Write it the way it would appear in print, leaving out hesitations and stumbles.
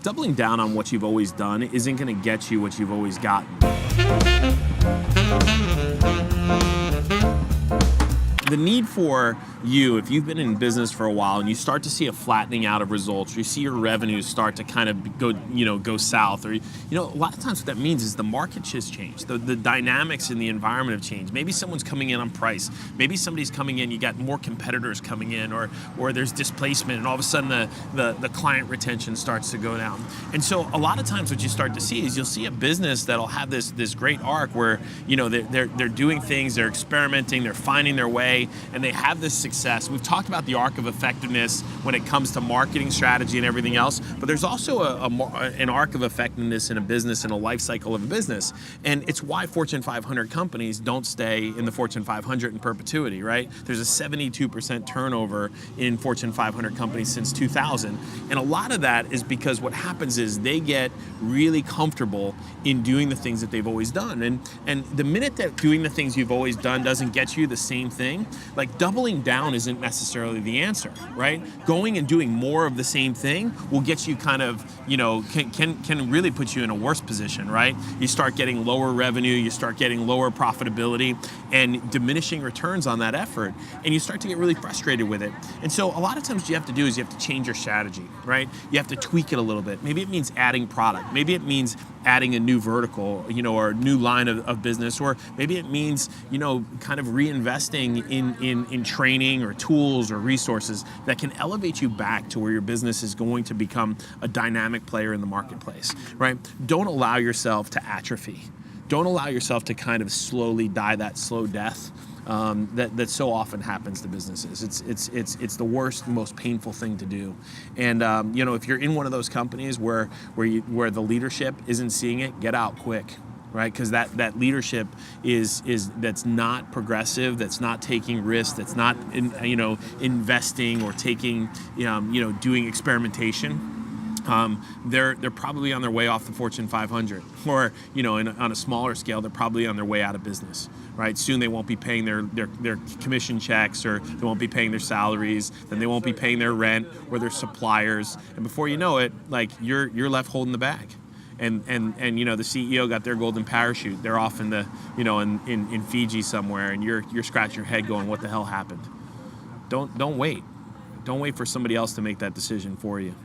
Doubling down on what you've always done isn't going to get you what you've always gotten. The need for you, if you've been in business for a while and you start to see a flattening out of results, or you see your revenues start to kind of go south, or a lot of times what that means is the market has changed. The dynamics in the environment have changed. Maybe someone's coming in on price. Maybe somebody's coming in, you got more competitors coming in, or there's displacement, and all of a sudden the client retention starts to go down. And so a lot of times what you start to see is you'll see a business that'll have this great arc where they're doing things, they're experimenting, they're finding their way, and they have this success. We've talked about the arc of effectiveness when it comes to marketing strategy and everything else, but there's also an arc of effectiveness in a business and a life cycle of a business. And it's why Fortune 500 companies don't stay in the Fortune 500 in perpetuity, right? There's a 72% turnover in Fortune 500 companies since 2000. And a lot of that is because what happens is they get really comfortable in doing the things that they've always done. And the minute that doing the things you've always done doesn't get you the same thing, like doubling down isn't necessarily the answer, right? Going and doing more of the same thing will get you kind of, can really put you in a worse position, right? You start getting lower revenue, you start getting lower profitability and diminishing returns on that effort, and you start to get really frustrated with it. And so a lot of times what you have to do is you have to change your strategy, right? You have to tweak it a little bit. Maybe it means adding product. Maybe it means adding a new vertical, or a new line of business, or maybe it means, kind of reinvesting in training or tools or resources that can elevate you back to where your business is going to become a dynamic player in the marketplace, right? Don't allow yourself to atrophy. Don't allow yourself to kind of slowly die that slow death that so often happens to businesses. It's the worst, most painful thing to do. And if you're in one of those companies where the leadership isn't seeing it, get out quick, right? Because that leadership is that's not progressive, that's not taking risks, that's not investing or taking doing experimentation. They're probably on their way off the Fortune 500, or on a smaller scale, they're probably on their way out of business, right? Soon they won't be paying their commission checks, or they won't be paying their salaries, then they won't be paying their rent or their suppliers, and before you know it, like you're left holding the bag. And the CEO got their golden parachute. They're off in the in Fiji somewhere, and you're scratching your head going, what the hell happened? Don't wait for somebody else to make that decision for you.